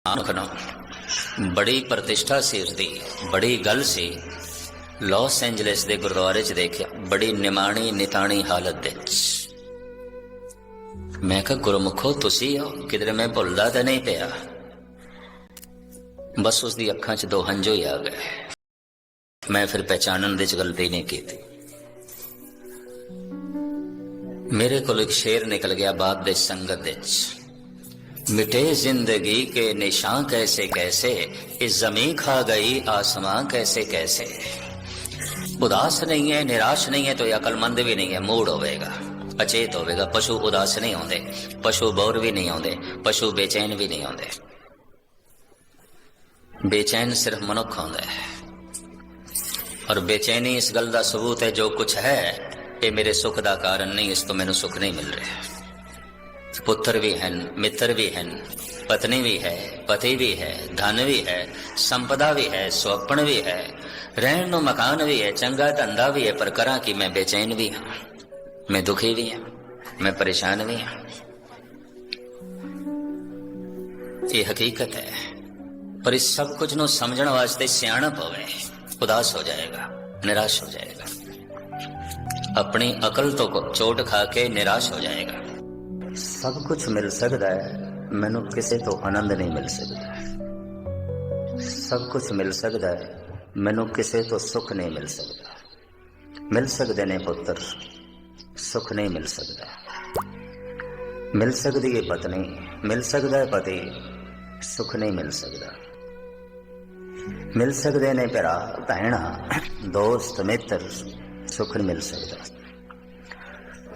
आखना बड़ी प्रतिष्ठा सी उसदी, बड़ी गल सी। लॉस एंजलिस के गुरुद्वारे च देखिया, बड़ी निमाणी निताणी हालत विच। मैं कहा गुरमुखो तुसी हो, किधरे मैं भुलदा तो नहीं पिया। बस उसकी अखां च दो हंजो ही आ गए। मैं फिर पहचानन दी गलती नहीं की थी। मेरे को एक शेर निकल गया बाप दे संगत विच, मिटे जिंदगी के निशान कैसे कैसे, इस जमीन खा गई आसमां कैसे कैसे। उदास नहीं है, निराश नहीं है तो यह अकलमंद भी नहीं है, मूड होवेगा, अचेत होवेगा। पशु उदास नहीं होंगे, पशु बोर भी नहीं होंगे, पशु बेचैन भी नहीं होंगे। बेचैन सिर्फ मनुख होंगे, और बेचैनी इस गल का सबूत है जो कुछ है ये मेरे सुख का कारण नहीं, इस तो मैनू सुख नहीं मिल रहा। पुत्र भी हैं, मित्र भी हैं, पत्नी भी है, पति भी है, धन भी है, संपदा भी है, स्वप्न भी है, रहन नो मकान भी है, चंगा धंधा भी है, पर करा कि मैं बेचैन भी हाँ, मैं दुखी भी हाँ, मैं परेशान भी हाँ। ये हकीकत है। पर इस सब कुछ नो समझण वास्ते सियाणप होवे, उदास हो जाएगा, निराश हो जाएगा, अपनी अकल तो चोट खा के निराश हो जाएगा। सब कुछ मिल सकता है, मैनू किसी तो आनंद नहीं मिल सकता। सब कुछ मिल सकता है, मैनू किसी तो सुख नहीं मिल सकता। मिल सकते ने पुत्र, सुख नहीं मिल सकता। मिल सकती है पत्नी, मिल सकता है पति, सुख नहीं मिल सकता। मिल सकते ने भरा भैणा, दोस्त मित्र, सुख नहीं मिल सकता।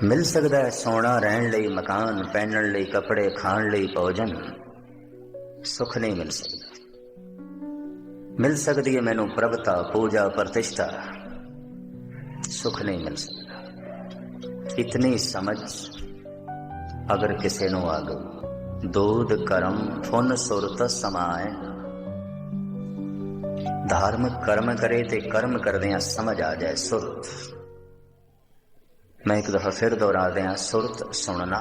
मिल सकता है सोना, रहन लई मकान, पहनण लई कपड़े, खाण लई भोजन, सुख नहीं मिल सकता। मिल सकती है मैनू प्रभुता, पूजा, प्रतिष्ठा, सुख नहीं मिल सकता। इतनी समझ अगर किसी नू आ गई, दूध करम फुन सुरत समाए। धार्मिक कर्म करे ते कर्म करदियां समझ आ जाए सुरत। मैं एक दफा फिर दोहरा दिया, सुरत सुनना,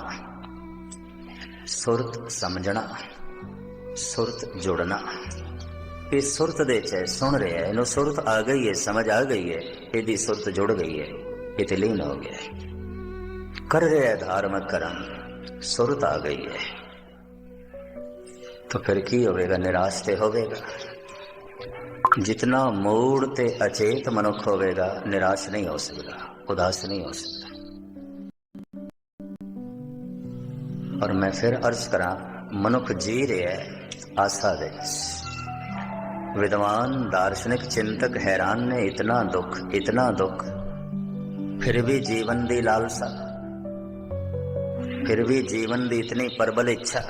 सुरत समझना, सुरत जुड़ना। ये सुरत दे च सुन रहा है, इनू सुरत आ गई है, समझ आ गई है, यदि सुरत जुड़ गई है, ये लीन हो गया है, कर रहा है धार्मिक कर्म, सुरत आ गई है, तो फिर की होवेगा? निराश ते होवेगा। जितना मूड ते अचेत मनुख होवेगा, निराश नहीं हो सकता, उदास नहीं हो सकता। और मैं फिर अर्ज करा, मनुख जी रहा है आशा दे। विद्वान दार्शनिक चिंतक हैरान ने, इतना दुख, इतना दुख, फिर भी जीवन दी लालसा, फिर भी जीवन दी इतनी प्रबल इच्छा,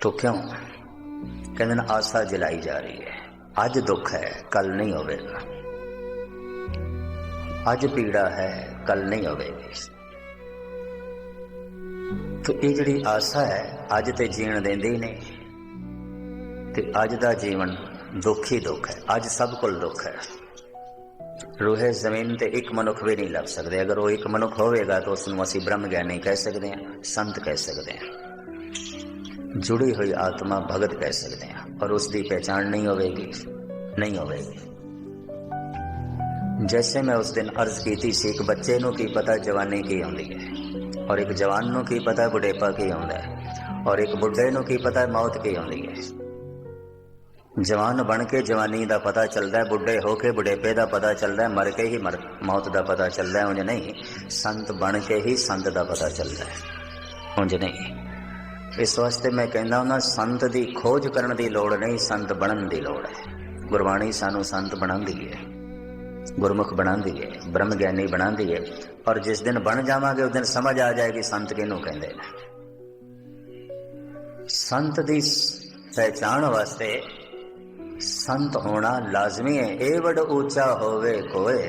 तो क्यों? कहते आशा जलाई जा रही है। आज दुख है, कल नहीं होवेगा। आज पीड़ा है, कल नहीं होवेगी। तो ये जिहड़ी आशा है, अज ते जीण देंदी नहीं, ते अज दा जीवन दुख ही दुख है। अज सब कुल दुख है। रूहे जमीन ते एक मनुख भी नहीं लभ सकते। अगर वो एक मनुख होवेगा तो उसनूं असीं ब्रह्म ज्ञानी कह सकते हैं, संत कह सकते हैं, जुड़ी हुई आत्मा भगत कह सकते हैं। और उसकी पहचान नहीं होवेगी, नहीं होवेगी। जैसे मैं उस दिन अर्ज की थी, एक बच्चे नूं की पता जवानी की आउंदी है, और एक जवान नूं की पता बुढ़ेपा की आउंदा है, और एक बुढ़े नूं की पता मौत की आउंदी है। जवान बन के जवानी का पता चलता है, बुढ़े होके बुढ़ेपे का पता चलता है, मर के ही मौत का पता चलता है। उंज नहीं, संत बन के ही संत का पता चलता है, उंज नहीं। इस वास्ते मैं कहना हूं, संत की खोज करने की लोड़ नहीं, संत बनन की लोड़ है। गुरबाणी सानू संत बनाती है, गुरमुख बनाती है, ब्रह्म ज्ञानी बनाती है। और जिस दिन बन जावांगे उस दिन समझ आ जाएगी संत किहनूं कहंदे ने। संत की पहचान वास्ते संत होना लाजमी है। ए वड ऊंचा होवे कोय,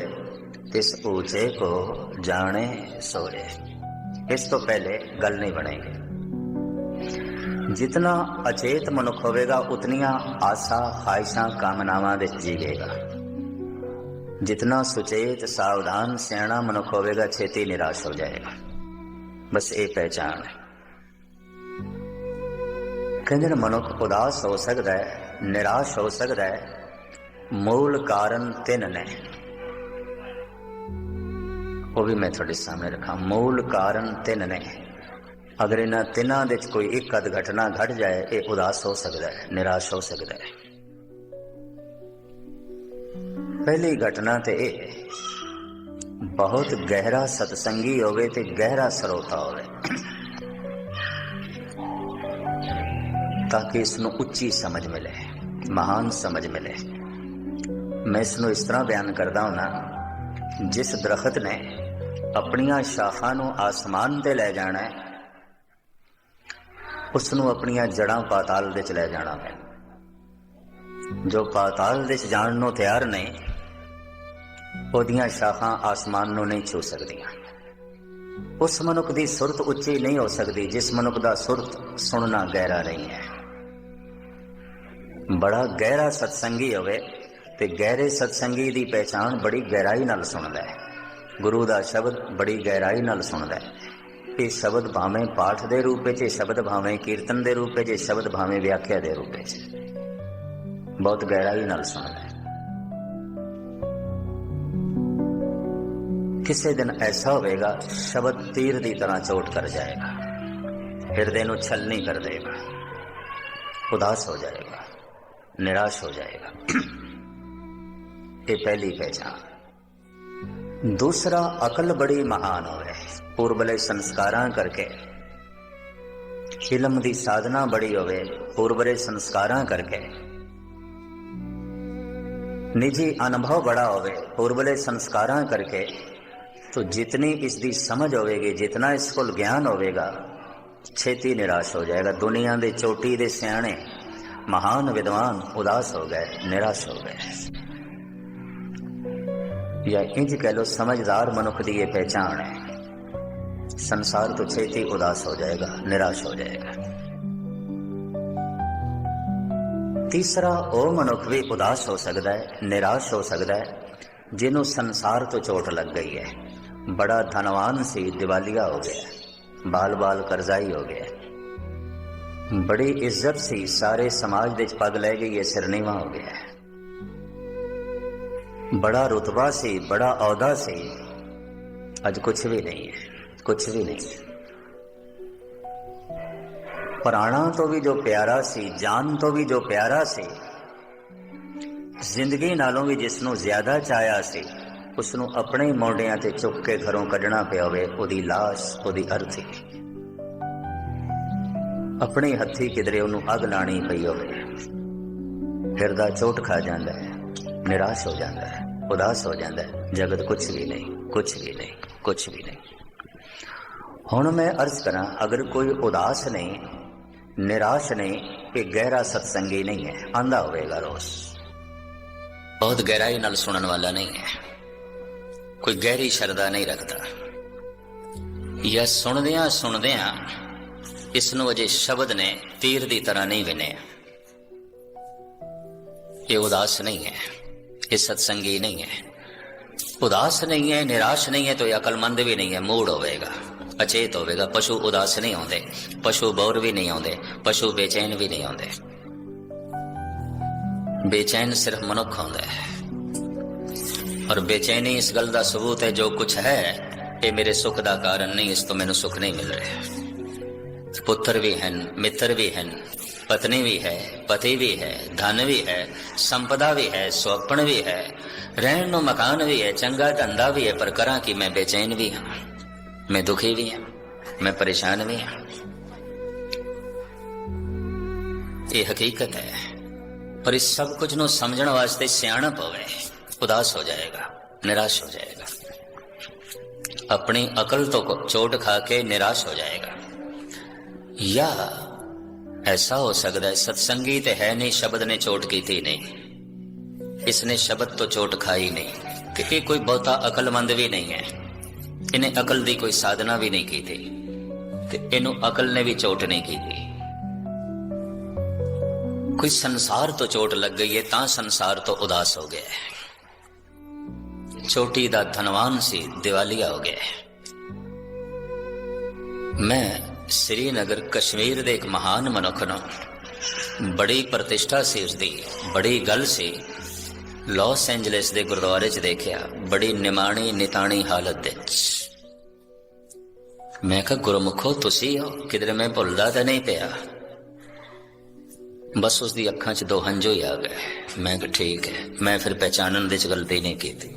तिस ऊंचे को जाने सोए। इस तो पहले गल नहीं बनेगी। जितना अचेत मनुख होवेगा, उतनियां आशा, ख्वाहिशां, कामनावां विच जीवेगा। जितना सुचेत, सावधान, सियाणा मनुख होवेगा, छेती निराश हो जाएगा। बस ये पहचान है। कहते मनुख उदास हो सकता है, निराश हो सकता है, मूल कारण तीन ने। वो भी मैं थोड़े सामने रखा। मूल कारण तीन ने। अगर इन्हां तिन्हां दे कोई एक अध घटना घट जाए, ये उदास हो सकता है, निराश हो सकता है। पहली घटना तो यह, बहुत गहरा सत्संगी होवे ते गहरा सरोता होवे, ताकि इसनों उच्ची समझ मिले, महान समझ मिले। मैं इसनों इस तरह बयान करता हूं ना, जिस दरखत ने अपनियां शाखां नूं आसमान ते लै जाना है, उसनों अपनियां जड़ां पाताल दे च लै जाना है। जो पाताल दे च जाण नूं तैयार नहीं, ओदियां शाखां आसमान नूं नहीं छू सकदियां। उस मनुख दी सुरत उच्ची नहीं हो सकती जिस मनुख दा सुरत सुनना गहरा नहीं है। बड़ा गहरा सत्संगी होवे ते गहरे सत्संगी दी पहचान बड़ी गहराई नाल सुनदा है। गुरु दा शब्द बड़ी गहराई नाल सुनदा है। ये शब्द भावें पाठ दे रूप में, शब्द भावें कीर्तन दे रूप में, शब्द भावें व्याख्या दे रूप में, बहुत गहराई नाल सुनदा है। किसी दिन ऐसा होगा, शब्द तीर की तरह चोट कर जाएगा, हृदय को छल नहीं कर देगा, उदास हो जाएगा, निराश हो जाएगा। ये पहली पहचान। दूसरा, अकल बड़ी महान होवे, पूर्वले संस्कारां करके। इलम दी साधना बड़ी होवे, पूर्वले संस्कारां करके। निजी अनुभव बड़ा होवे, पूर्वले संस्कारां करके। तो जितनी इसकी समझ होवेगी, जितना इसको ज्ञान होवेगा, छेती निराश हो जाएगा। दुनिया दे चोटी दे सियाणे महान विद्वान उदास हो गए, निराश हो गए। या इंज कह लो, समझदार मनुख की ये पहचान है। संसार तो छेती उदास हो जाएगा, निराश हो जाएगा। तीसरा, ओ मनुख भी उदास हो सकता है, निराश हो सकता है, जिन्हों संसार तो चोट लग गई है। बड़ा धनवान सी, दिवालिया हो गया, बाल बाल करजाई हो गया। बड़ी इज्जत सी, सारे समाज दे पग लै गई है, सिरनीवा हो गया। बड़ा रुतबा सी, बड़ा औहदा सी, अज कुछ भी नहीं है, कुछ भी नहीं। प्राणा तो भी जो प्यारा सी, जान तो भी जो प्यारा सी, जिंदगी नालों भी जिसनों ज्यादा चाया सी, उसनों अपने मोढियां ते चुक के घरों कढ़ना पिया होवे, ओदी लाश, ओदी अर्थी। अपने हथी किधरे उन्हों अग लानी पई होवे, हिरदा चोट खा जाता है, निराश हो जाता है, उदास हो जाता है। जगत कुछ भी नहीं, कुछ भी नहीं, कुछ भी नहीं। हुण मैं अर्ज करा, अगर कोई उदास नहीं, निराश नहीं, कि गहरा सत्संगी नहीं है, आंधा होवेगा रोज, बहुत गहराई नाल सुनन वाला नहीं है, कोई गहरी श्रद्धा नहीं रखता, या सुनदियां सुनदियां इसनों अजे शब्द ने तीर की तरह नहीं विनिया, ये उदास नहीं है, ये सत्संगी नहीं है। उदास नहीं है, निराश नहीं है, तो ये अकलमंद भी नहीं है, मूड होवेगा, अचेत होवेगा। पशु उदास नहीं होंदे, पशु बोर भी नहीं होंदे, पशु बेचैन भी नहीं होंदे। बेचैन सिर्फ मनुख होंदा है, और बेचैनी इस गल का सबूत है, जो कुछ है ये मेरे सुख का कारण नहीं, इस तो मैनू सुख नहीं मिल रहा। पुत्र भी हैं, मित्र भी हैं, पत्नी भी है, पति भी है, धन भी है, संपदा भी है, स्वप्न भी है, रहन नो मकान भी है, चंगा धंधा भी है, पर करा कि मैं बेचैन भी हाँ, मैं दुखी भी हाँ, मैं परेशान भी हाँ। ये हकीकत है। और इस सब कुछ नो समझण वास्ते सियाणप होवे, उदास हो जाएगा, निराश हो जाएगा, अपनी अकल तो चोट खा के निराश हो जाएगा। या ऐसा हो सकता है, सत्संगी तो है नहीं, शब्द ने चोट की थी नहीं, इसने शब्द तो चोट खाई नहीं, क्योंकि कोई बहुता अकलमंद भी नहीं है, इन्हें अकल की कोई साधना भी नहीं की थी, तो इनू अकल ने भी चोट नहीं की थी। कोई संसार तो चोट लग गई है, ता संसार तो उदास हो गया है। चोटी दा धनवान सी, दिवालिया हो गया है। मैं श्रीनगर कश्मीर दे एक महान मनुख नो बड़ी प्रतिष्ठा सी उसकी, बड़ी गल सी। लॉस एंजलिस के गुरुद्वारे च देखिया, बड़ी निमाणी निताणी हालत विच। मैं कहा गुरमुखो तुसी हो, किधरे मैं भुलदा तो नहीं पिया। बस उसकी अखां च दो हंजू ही आ गए। मैं कहा ठीक है, मैं फिर पहचानन दी गलती नहीं की थी।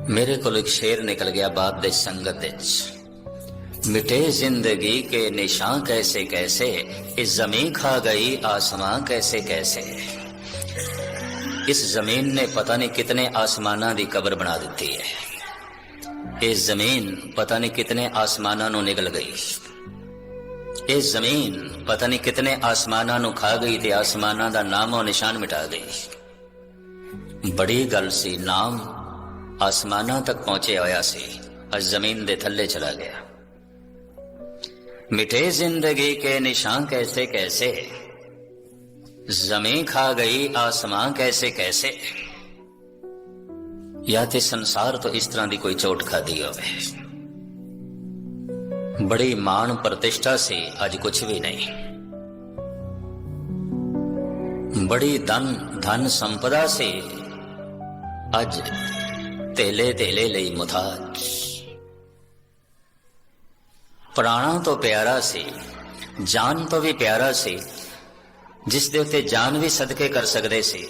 मेरे को एक शेर निकल गया बाप दे संगत विच। मिटे जिंदगी के निशान कैसे कैसे, इस जमीन खा गई आसमां कैसे कैसे। इस जमीन ने पता नहीं कितने आसमाना की कब्र बना दी है। इस जमीन पता नहीं कितने आसमाना नू निगल गई। इस जमीन पता नहीं कितने आसमाना नू खा गई ते आसमाना दा नामो निशान मिटा गई। बड़ी गल सी, नाम आसमाना तक पहुंचे होया सी, अज जमीन दे थल्ले चला गया। मिटे जिंदगी के निशान कैसे कैसे, जमीन खा गई आसमां कैसे कैसे। या ते संसार तो इस तरह की कोई चोट खादी होवे। बड़ी मान प्रतिष्ठा से अज कुछ भी नहीं। बड़ी धन संपदा से अज तेले तेले लई मुथाज। प्राणा तो प्यारा सी, जान तो भी प्यारा सी, जिस दे उत्ते जान भी सदके कर सकते सी,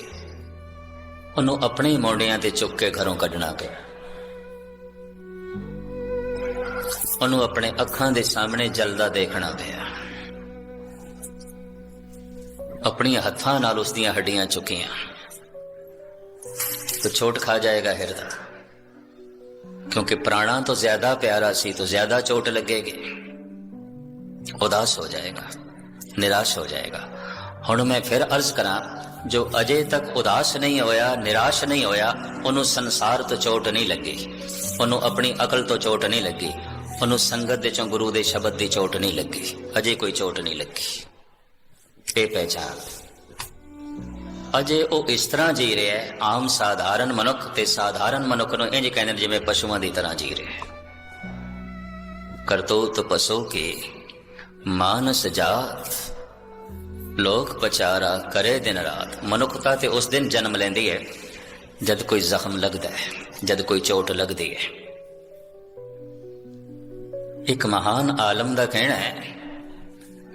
उन्हों अपने मोड़ियां ते चुक के घरों कढ़ना पिया। उन्हों अपने अखां दे सामने जलदा देखना पिया। अपनी हत्थां नाल उस दियां हड्डियां चुकियां तो चोट खा जाएगा हिरदा, क्योंकि प्राणा तो ज्यादा प्यारा सी तो ज्यादा चोट लगेगी। उदास हो जाएगा, निराश हो जाएगा। हुण मैं फिर अर्ज करा, जो अजे तक उदास नहीं होया, निराश नहीं होया, उन्होंने संसार तो चोट नहीं लगी, उन्होंने अपनी अकल तो चोट नहीं लगी, उन्होंने संगत दे चों गुरु दे शब्द की चोट नहीं लगी। अजे कोई चोट नहीं लगी। ये पहचान। अजे वो इस तरह जी रहा है, आम साधारण मनुख ते साधारण मनुख नूं इंज कहंदे जिवें पशुओं की तरह जी रहा है। करतूत पशु की मानस जात, लोक पचारा करे दिन रात। मनुखता ते उस दिन जन्म लेंदी है जद कोई जख्म लगता है, जद कोई चोट लगती है। एक महान आलम का कहना है,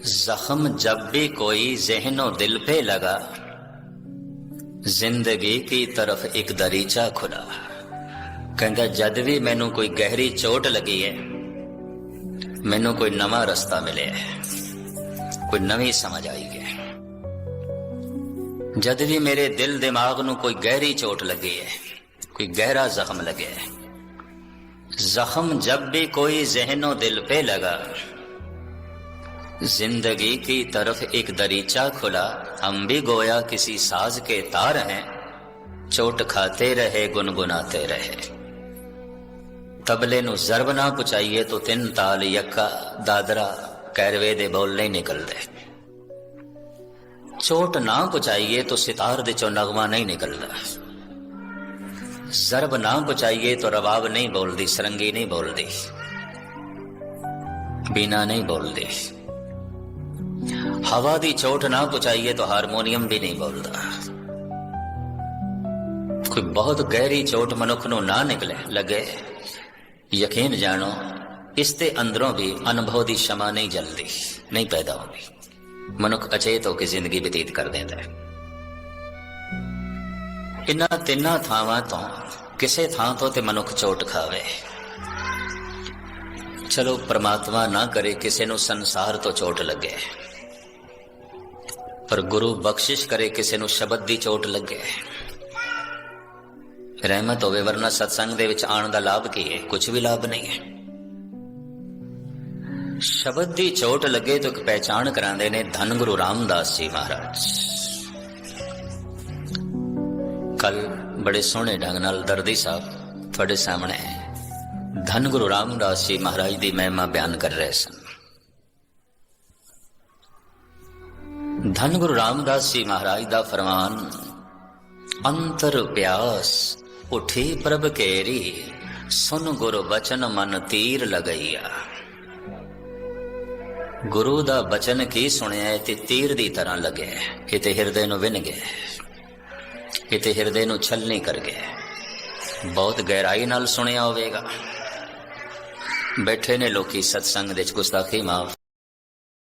जख्म जब भी कोई ज़हन और दिल पे लगा, जिंदगी की तरफ एक दरीचा खुला। कहता जद भी मैनू कोई गहरी चोट लगी है, मैनू कोई नवा रास्ता मिले है, कोई नवी समझ आई है। जद भी मेरे दिल दिमाग नू कोई गहरी चोट लगी है, कोई गहरा जख्म लगे है, जख्म जब भी कोई ज़हनो दिल पे लगा, जिंदगी की तरफ एक दरीचा खुला। हम भी गोया किसी साज के तार हैं, चोट खाते रहे गुनगुनाते रहे। तबले नू जरब ना पुचाइए तो तिन ताल यक्का दादरा कैरवे दे बोल नहीं निकलते। चोट ना पुचाइए तो सितार दे चो नगमा नहीं निकलता। जरब ना पुचाइए तो रबाब नहीं बोलती, सरंगी नहीं बोलती, बीना नहीं बोलती। हवा दी चोट ना पुचाइए तो हारमोनियम भी नहीं बोलता। कोई बहुत गहरी चोट मनुख नू ना निकले लगे, यकीन जानो इसते अंदरों भी अनुभव की क्षमा नहीं जलती, नहीं पैदा होती। मनुख अचेत होकर जिंदगी बतीत कर देता है। इन्हां तिन्हां थावां तो किसे थां तो ते मनुख चोट खावे। चलो परमात्मा ना करे किसे नू संसार तो चोट लगे, पर गुरु बख्शिश करे किसी नू शब्द की चोट लगे, रहमत होवे। वरना सत्संग दे विच आण दा लाभ की है? कुछ भी लाभ नहीं है। शब्द की चोट लगे तो एक पहचान करांदे ने धन गुरु रामदास जी महाराज। कल बड़े सोहने ढंग नाल दर्दी साहब थोड़े सामने धन गुरु रामदास जी महाराज की महिमा बयान कर रहे सन। धन गुरु रामदास जी महाराज का फरमान, अंतर प्यास उठी प्रभ केरी, सुन गुरु बचन मन तीर लगैया। गुरु दा बचन की सुनिया ते तीर दी तरह लगे, किते हिरदे नूं विन गए, किते हिरदे नूं छलनी कर गए। बहुत गहराई नाल सुनिया होवेगा। बैठे ने लोकी सत्संग दे गुस्ताखी माफ